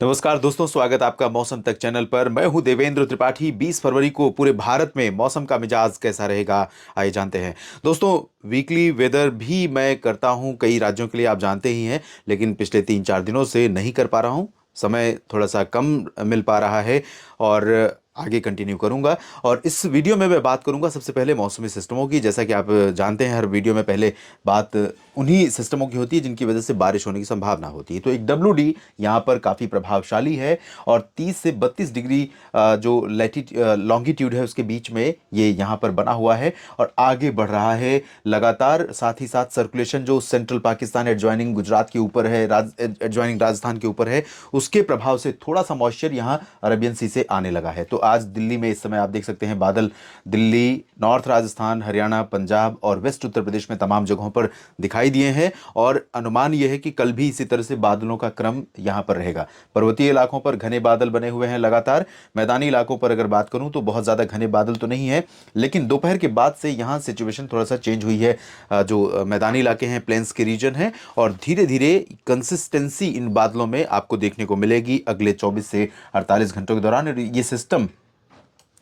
नमस्कार दोस्तों, स्वागत आपका मौसम तक चैनल पर। मैं हूं देवेंद्र त्रिपाठी। 20 फरवरी को पूरे भारत में मौसम का मिजाज कैसा रहेगा, आइए जानते हैं। दोस्तों, वीकली वेदर भी मैं करता हूं कई राज्यों के लिए, आप जानते ही हैं, लेकिन पिछले 3-4 दिनों से नहीं कर पा रहा हूं। समय थोड़ा सा कम मिल पा रहा है और आगे कंटिन्यू करूंगा। और इस वीडियो में मैं बात करूंगा सबसे पहले मौसमी सिस्टमों की। जैसा कि आप जानते हैं, हर वीडियो में पहले बात उन्हीं सिस्टमों की होती है जिनकी वजह से बारिश होने की संभावना होती है। तो एक WD यहाँ पर काफ़ी प्रभावशाली है और 30 से 32 डिग्री जो लॉन्गिट्यूड है उसके बीच में ये यहाँ पर बना हुआ है और आगे बढ़ रहा है लगातार। साथ ही साथ सर्कुलेशन जो सेंट्रल पाकिस्तान एडजॉइनिंग गुजरात के ऊपर है, एडजॉइनिंग राजस्थान के ऊपर है, उसके प्रभाव से थोड़ा सा मॉइस्चर यहाँ अरबियन सी से आने लगा है। तो आज दिल्ली में इस समय आप देख सकते हैं बादल दिल्ली, नॉर्थ राजस्थान, हरियाणा, पंजाब और वेस्ट उत्तर प्रदेश में तमाम जगहों पर दिखाई दिए हैं। और अनुमान यह है कि कल भी इसी तरह से बादलों का क्रम यहां पर रहेगा। पर्वतीय इलाकों पर घने बादल बने हुए हैं लगातार। मैदानी इलाकों पर अगर बात करूं तो बहुत ज़्यादा घने बादल तो नहीं है, लेकिन दोपहर के बाद से यहां सिचुएशन थोड़ा सा चेंज हुई है। जो मैदानी इलाके हैं, प्लेन्स के रीजन है, और धीरे धीरे कंसिस्टेंसी इन बादलों में आपको देखने को मिलेगी अगले 24 से 48 घंटों के दौरान। ये सिस्टम,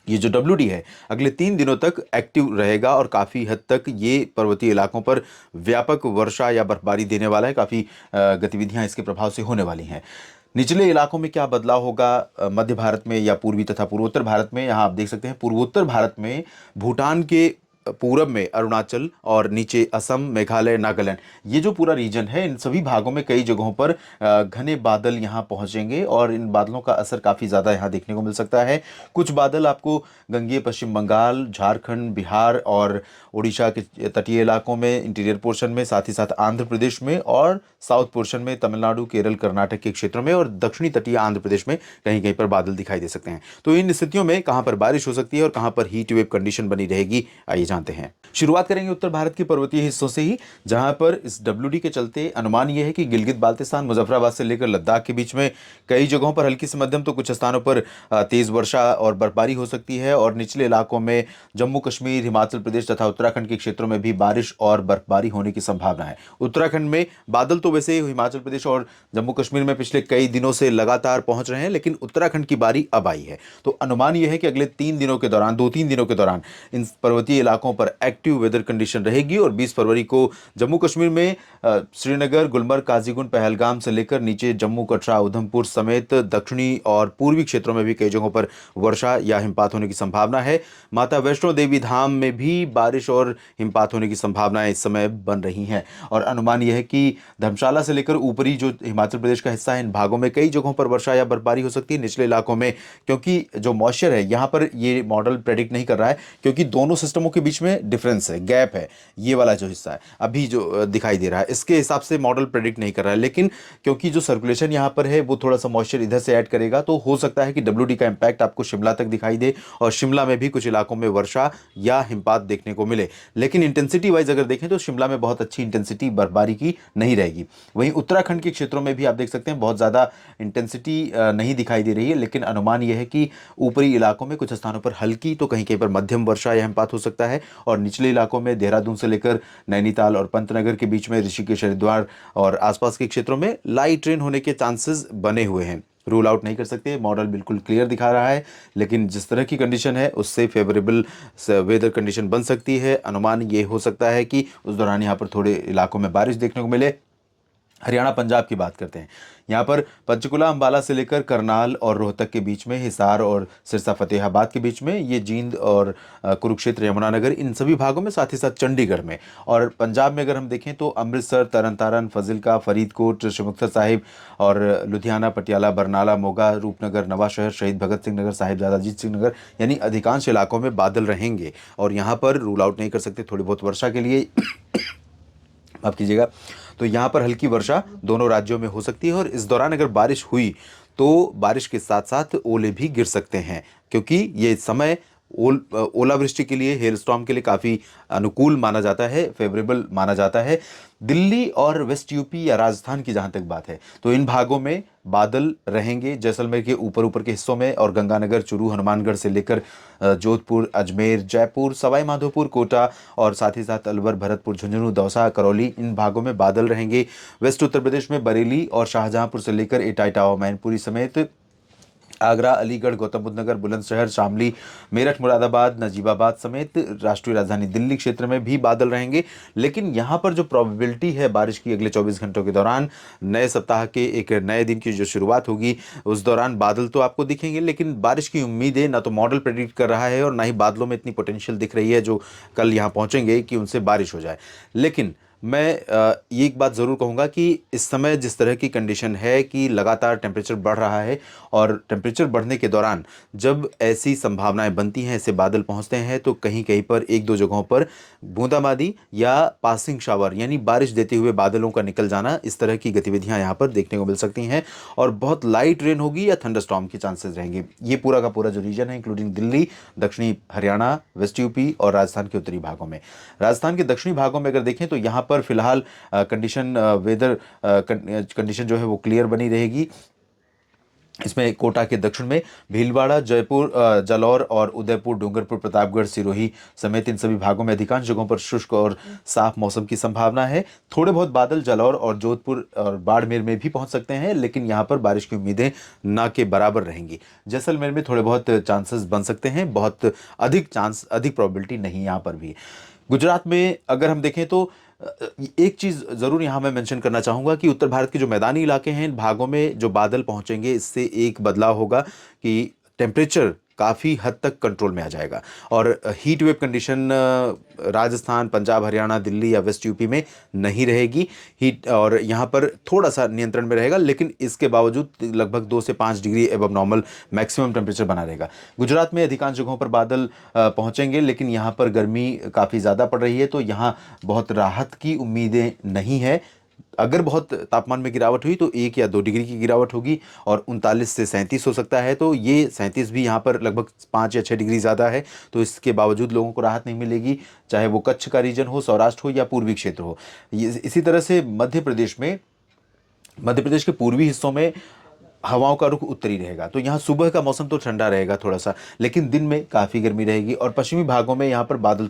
ये जो WD है, अगले 3 दिनों तक एक्टिव रहेगा और काफ़ी हद तक ये पर्वतीय इलाकों पर व्यापक वर्षा या बर्फबारी देने वाला है। काफ़ी गतिविधियां इसके प्रभाव से होने वाली हैं। निचले इलाकों में क्या बदलाव होगा मध्य भारत में या पूर्वी तथा पूर्वोत्तर भारत में, यहाँ आप देख सकते हैं पूर्वोत्तर भारत में भूटान के पूरब में अरुणाचल और नीचे असम, मेघालय, नागालैंड, ये जो पूरा रीजन है, इन सभी भागों में कई जगहों पर घने बादल यहाँ पहुँचेंगे और इन बादलों का असर काफ़ी ज़्यादा यहाँ देखने को मिल सकता है। कुछ बादल आपको गंगेय पश्चिम बंगाल, झारखंड, बिहार और उड़ीसा के तटीय इलाकों में, इंटीरियर पोर्शन में, साथ ही साथ आंध्र प्रदेश में और साउथ पोर्शन में, तमिलनाडु, केरल, कर्नाटक के क्षेत्रों में और दक्षिणी तटीय आंध्र प्रदेश में कहीं कहीं पर बादल दिखाई दे सकते हैं। तो इन स्थितियों में कहाँ पर बारिश हो सकती है और कहाँ पर हीट वेव कंडीशन बनी रहेगी, आइए जानते हैं। शुरुआत करेंगे उत्तर भारत के पर्वतीय हिस्सों से ही, जहां पर इस WD के चलते अनुमान यह है कि गिलगित बाल्टिस्तान, मुजफ्फराबाद से लेकर लद्दाख के बीच में कई जगहों पर हल्की से मध्यम तो कुछ स्थानों पर तेज वर्षा और बर्फबारी हो सकती है। और निचले इलाकों में जम्मू कश्मीर, हिमाचल प्रदेश तथा उत्तराखंड के क्षेत्रों में भी बारिश और बर्फबारी होने की संभावना है। उत्तराखंड में बादल तो वैसे हिमाचल प्रदेश और जम्मू कश्मीर में पिछले कई दिनों से लगातार पहुंच रहे हैं, लेकिन उत्तराखंड की बारी अब आई है। तो अनुमान यह है कि अगले 3 दिनों के दौरान, 2-3 दिनों के दौरान इन पर्वतीय इलाकों पर एक्टिव वेदर कंडीशन रहेगी। और 20 फरवरी को जम्मू कश्मीर में श्रीनगर, गुलमर्ग, काजीगुंड, पहलगाम से लेकर नीचे जम्मू, कटरा, उधमपुर समेत दक्षिणी और पूर्वी क्षेत्रों में भी कई जगहों पर वर्षा या हिमपात होने की संभावना है। माता वैष्णो देवी धाम में भी बारिश और हिमपात होने की संभावनाएं इस समय बन रही हैं। और अनुमान यह है कि धर्मशाला से लेकर ऊपरी जो हिमाचल प्रदेश का हिस्सा है, इन भागों में कई जगहों पर वर्षा या बर्फबारी हो सकती है। निचले इलाकों में, क्योंकि जो मॉइस्चर है यहाँ पर, ये मॉडल प्रेडिक्ट नहीं कर रहा है, क्योंकि दोनों सिस्टमों के बीच में डिफरेंस है, गैप है। ये वाला जो हिस्सा है अभी जो दिखाई दे रहा है, इसके हिसाब से मॉडल प्रेडिक्ट नहीं कर रहा है, लेकिन क्योंकि जो सर्कुलेशन यहाँ पर है वो थोड़ा सा मॉइस्चर इधर से ऐड करेगा, तो हो सकता है कि WD का इंपैक्ट आपको शिमला तक दिखाई दे और शिमला में भी कुछ इलाकों में वर्षा या हिमपात देखने को मिले। लेकिन इंटेंसिटी वाइज अगर देखें तो शिमला में बहुत अच्छी इंटेंसिटी बर्फबारी की नहीं रहेगी। वहीं उत्तराखंड के क्षेत्रों में भी आप देख सकते हैं बहुत ज़्यादा इंटेंसिटी नहीं दिखाई दे रही है, लेकिन अनुमान यह है कि ऊपरी इलाकों में कुछ स्थानों पर हल्की तो कहीं कहीं पर मध्यम वर्षा या हिमपात हो सकता है। और निचले इलाकों में देहरादून से लेकर नैनीताल और पंतनगर के बीच में, ऋषिकेश, हरिद्वार और आसपास के क्षेत्रों में लाइट रेन होने के चांसेस बने हुए हैं। रूल आउट नहीं कर सकते, मॉडल बिल्कुल क्लियर दिखा रहा है, लेकिन जिस तरह की कंडीशन है उससे फेवरेबल वेदर कंडीशन बन सकती है। अनुमान ये हो सकता है कि उस दौरान यहाँ पर थोड़े इलाकों में बारिश देखने को मिले। हरियाणा पंजाब की बात करते हैं, यहाँ पर पंचकुला अंबाला से लेकर करनाल और रोहतक के बीच में, हिसार और सिरसा फतेहाबाद के बीच में, ये जींद और कुरुक्षेत्र, यमुनानगर, इन सभी भागों में, साथ ही साथ चंडीगढ़ में। और पंजाब में अगर हम देखें तो अमृतसर, तरन तारन, फजिल्का, फरीदकोट, श्रीमुक्तसर साहिब और लुधियाना, पटियाला, बरनाला, मोगा, रूपनगर, नवा शहर, शहीद भगत सिंह नगर, साहिबजादा अजीत सिंह नगर, यानी अधिकांश इलाकों में बादल रहेंगे। और यहाँ पर रूल आउट नहीं कर सकते थोड़ी बहुत वर्षा के लिए माफ कीजिएगा। तो यहाँ पर हल्की वर्षा दोनों राज्यों में हो सकती है और इस दौरान अगर बारिश हुई तो बारिश के साथ साथ ओले भी गिर सकते हैं, क्योंकि ये समय ओलावृष्टि के लिए, हेल स्टॉर्म के लिए काफ़ी अनुकूल माना जाता है, फेवरेबल माना जाता है। दिल्ली और वेस्ट यूपी या राजस्थान की जहाँ तक बात है, तो इन भागों में बादल रहेंगे, जैसलमेर के ऊपर ऊपर के हिस्सों में, और गंगानगर, चूरू, हनुमानगढ़ से लेकर जोधपुर, अजमेर, जयपुर, सवाई माधोपुर, कोटा और साथ ही साथ अलवर, भरतपुर, झुंझुनू, दौसा, करौली, इन भागों में बादल रहेंगे। वेस्ट उत्तर प्रदेश में बरेली और शाहजहांपुर से लेकर इटावा, मैनपुरी समेत आगरा, अलीगढ़, गौतम बुद्ध नगर, बुलंदशहर, शामली, मेरठ, मुरादाबाद, नजीबाबाद समेत राष्ट्रीय राजधानी दिल्ली क्षेत्र में भी बादल रहेंगे। लेकिन यहाँ पर जो प्रोबेबिलिटी है बारिश की अगले 24 घंटों के दौरान, नए सप्ताह के एक नए दिन की जो शुरुआत होगी, उस दौरान बादल तो आपको दिखेंगे, लेकिन बारिश की उम्मीदें ना तो मॉडल प्रेडिक्ट कर रहा है और ना ही बादलों में इतनी पोटेंशियल दिख रही है जो कल यहाँ पहुँचेंगे कि उनसे बारिश हो जाए। लेकिन मैं ये एक बात ज़रूर कहूँगा कि इस समय जिस तरह की कंडीशन है कि लगातार टेम्परेचर बढ़ रहा है, और टेम्परेचर बढ़ने के दौरान जब ऐसी संभावनाएं बनती हैं, ऐसे बादल पहुंचते हैं, तो कहीं कहीं पर एक दो जगहों पर बूंदाबांदी या पासिंग शावर यानी बारिश देते हुए बादलों का निकल जाना, इस तरह की गतिविधियां यहाँ पर देखने को मिल सकती हैं। और बहुत लाइट रेन होगी या थंडरस्टॉर्म के चांसेस रहेंगे। ये पूरा का पूरा जो रीजन है, इंक्लूडिंग दिल्ली, दक्षिणी हरियाणा, वेस्ट यूपी और राजस्थान के उत्तरी भागों में। राजस्थान के दक्षिणी भागों में अगर देखें तो यहाँ पर फिलहाल कंडीशन, वेदर कंडीशन जो है वो क्लियर बनी रहेगी। इसमें कोटा के दक्षिण में भीलवाड़ा, जयपुर, जालौर और उदयपुर, डूंगरपुर, प्रतापगढ़, सिरोही समेत इन सभी भागों में अधिकांश जगहों पर शुष्क और साफ मौसम की संभावना है। थोड़े बहुत बादल जालौर और जोधपुर और बाड़मेर में भी पहुंच सकते हैं, लेकिन यहां पर बारिश की उम्मीदें ना के बराबर रहेंगी। जैसलमेर में थोड़े बहुत चांसेस बन सकते हैं, बहुत अधिक प्रोबेबिलिटी नहीं यहाँ पर भी। गुजरात में अगर हम देखें तो एक चीज़ ज़रूर यहाँ मैं मेंशन करना चाहूँगा कि उत्तर भारत के जो मैदानी इलाके हैं, इन भागों में जो बादल पहुँचेंगे, इससे एक बदलाव होगा कि टेम्परेचर काफ़ी हद तक कंट्रोल में आ जाएगा। और heat wave condition Rajasthan, Punjab, Haryana, Delhi या वेस्ट यूपी में नहीं रहेगी हीट, और यहाँ पर थोड़ा सा नियंत्रण में रहेगा, लेकिन इसके बावजूद लगभग 2 से 5 degree above normal maximum temperature बना रहेगा। गुजरात में अधिकांश जगहों पर बादल पहुँचेंगे, लेकिन यहाँ पर गर्मी काफ़ी ज़्यादा पड़ रही है, तो यहाँ बहुत राहत की उम्मीदें नहीं है। अगर बहुत तापमान में गिरावट हुई तो 1 या 2 डिग्री की गिरावट होगी, और 39 से 37 हो सकता है, तो ये 37 भी यहाँ पर लगभग 5 या 6 डिग्री ज़्यादा है, तो इसके बावजूद लोगों को राहत नहीं मिलेगी, चाहे वो कच्छ का रीजन हो, सौराष्ट्र हो या पूर्वी क्षेत्र हो। इसी तरह से मध्य प्रदेश के पूर्वी हिस्सों में हवाओं का रुख उत्तरी रहेगा, तो यहाँ सुबह का मौसम तो ठंडा रहेगा थोड़ा सा, लेकिन दिन में काफ़ी गर्मी रहेगी। और पश्चिमी भागों में यहाँ पर बादल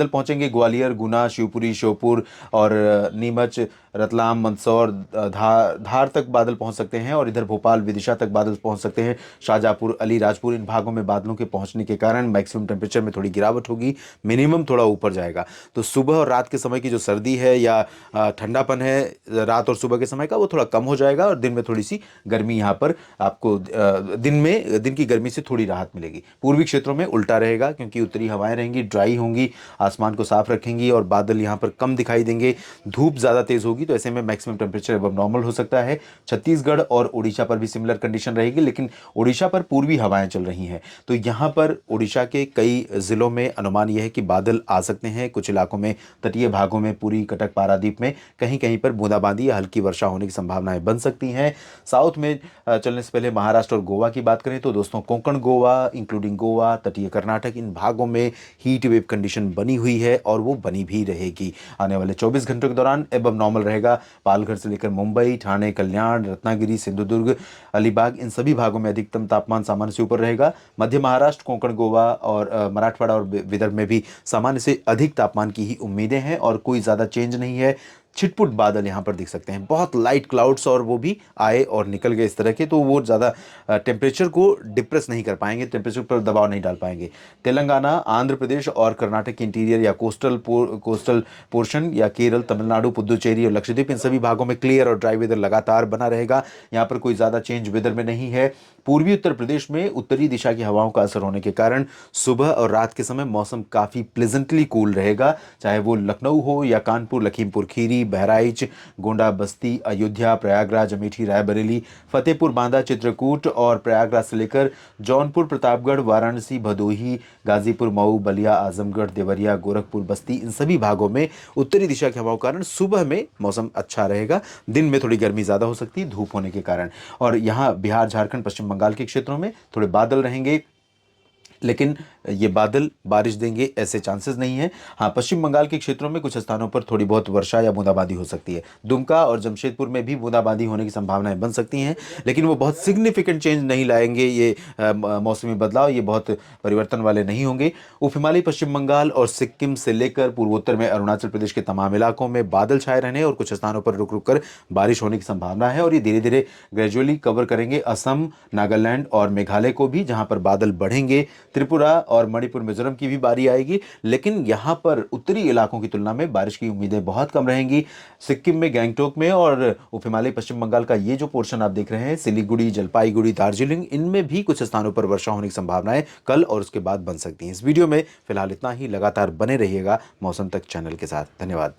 पहुँचेंगे ग्वालियर, गुना, शिवपुरी, श्योपुर और नीमच, रतलाम, मंदसौर, धार तक बादल पहुँच सकते हैं, और इधर भोपाल, विदिशा तक बादल पहुँच सकते हैं। शाहजहाँपुर, अलीराजपुर, इन भागों में बादलों के पहुँचने के कारण मैक्सिमम टेम्परेचर में थोड़ी गिरावट होगी, मिनिमम थोड़ा ऊपर जाएगा। तो सुबह और रात के समय की जो सर्दी है या ठंडापन है रात और सुबह के समय का, वो थोड़ा कम हो जाएगा, और दिन में थोड़ी सी गर्मी यहाँ पर आपको दिन की गर्मी से थोड़ी राहत मिलेगी। पूर्वी क्षेत्रों में उल्टा रहेगा, क्योंकि उत्तरी हवाएं रहेंगी, ड्राई होंगी, आसमान को साफ रखेंगी, और बादल यहाँ पर कम दिखाई देंगे, धूप ज़्यादा तेज़ होगी, तो ऐसे में मैक्सिमम टेम्परेचर अब नॉर्मल हो सकता है। छत्तीसगढ़ और उड़ीसा पर भी सिमिलर कंडीशन रहेगी, लेकिन उड़ीसा पर पूर्वी हवाएं चल रही हैं, तो यहाँ पर उड़ीसा के कई ज़िलों में अनुमान यह है कि बादल आ सकते हैं। कुछ इलाकों में, तटीय भागों में, पुरी, कटक, पारादीप में कहीं कहीं पर बूंदाबांदी या हल्की वर्षा होने की संभावनाएं बन सकती हैं। साउथ में चलने से पहले महाराष्ट्र और गोवा की बात करें तो दोस्तों, कोंकण गोवा, इंक्लूडिंग गोवा, तटीय कर्नाटक, इन भागों में हीट वेव कंडीशन बनी हुई है, और वो बनी भी रहेगी। आने वाले 24 घंटों के दौरान एबव नॉर्मल रहेगा। पालघर से लेकर मुंबई, ठाणे, कल्याण, रत्नागिरी, सिंधुदुर्ग, अलीबाग, इन सभी भागों में अधिकतम तापमान सामान्य से ऊपर रहेगा। मध्य महाराष्ट्र, कोंकण गोवा और मराठवाड़ा और विदर्भ में भी सामान्य से अधिक तापमान की ही उम्मीदें हैं, और कोई ज़्यादा चेंज नहीं है। छिटपुट बादल यहाँ पर दिख सकते हैं, बहुत लाइट क्लाउड्स, और वो भी आए और निकल गए इस तरह के, तो वो ज़्यादा टेम्परेचर को डिप्रेस नहीं कर पाएंगे, टेम्परेचर पर दबाव नहीं डाल पाएंगे। तेलंगाना, आंध्र प्रदेश और कर्नाटक के इंटीरियर या कोस्टल पोर्शन या केरल, तमिलनाडु, पुदुचेरी और लक्षद्वीप, इन सभी भागों में क्लियर और ड्राई वेदर लगातार बना रहेगा। यहाँ पर कोई ज़्यादा चेंज वेदर में नहीं है। पूर्वी उत्तर प्रदेश में उत्तरी दिशा की हवाओं का असर होने के कारण सुबह और रात के समय मौसम काफ़ी प्लेजेंटली कूल रहेगा, चाहे वो लखनऊ हो या कानपुर, लखीमपुर खीरी, बहराइच, गोंडा, बस्ती, अयोध्या, प्रयागराज, अमेठी, रायबरेली, फतेहपुर, बांदा, चित्रकूट और प्रयागराज से लेकर जौनपुर, प्रतापगढ़, वाराणसी, भदोही, गाजीपुर, मऊ, बलिया, आजमगढ़, देवरिया, गोरखपुर, बस्ती, इन सभी भागों में उत्तरी दिशा की हवाओं के कारण सुबह में मौसम अच्छा रहेगा। दिन में थोड़ी गर्मी ज़्यादा हो सकती है धूप होने के कारण। और यहाँ बिहार, झारखंड, पश्चिम बंगाल के क्षेत्रों में थोड़े बादल रहेंगे, लेकिन ये बादल बारिश देंगे ऐसे चांसेस नहीं है। हाँ, पश्चिम बंगाल के क्षेत्रों में कुछ स्थानों पर थोड़ी बहुत वर्षा या बूंदाबांदी हो सकती है। दुमका और जमशेदपुर में भी बूंदाबांदी होने की संभावनाएं बन सकती हैं, लेकिन वो बहुत सिग्निफिकेंट चेंज नहीं लाएंगे। ये मौसमी बदलाव ये बहुत परिवर्तन वाले नहीं होंगे। उप हिमालयी पश्चिम बंगाल और सिक्किम से लेकर पूर्वोत्तर में अरुणाचल प्रदेश के तमाम इलाकों में बादल छाए रहने और कुछ स्थानों पर रुक रुक कर बारिश होने की संभावना है, और ये धीरे धीरे ग्रेजुअली कवर करेंगे असम, नागालैंड और मेघालय को भी, जहां पर बादल बढ़ेंगे। त्रिपुरा और मणिपुर, मिजोरम की भी बारी आएगी, लेकिन यहां पर उत्तरी इलाकों की तुलना में बारिश की उम्मीदें बहुत कम रहेंगी। सिक्किम में, गैंगटोक में और उप हिमालयी पश्चिम बंगाल का ये जो पोर्शन आप देख रहे हैं, सिलीगुड़ी, जलपाईगुड़ी, दार्जिलिंग, इनमें भी कुछ स्थानों पर वर्षा होने की संभावनाएं कल और उसके बाद बन सकती हैं। इस वीडियो में फिलहाल इतना ही। लगातार बने रहिएगा मौसम तक चैनल के साथ। धन्यवाद।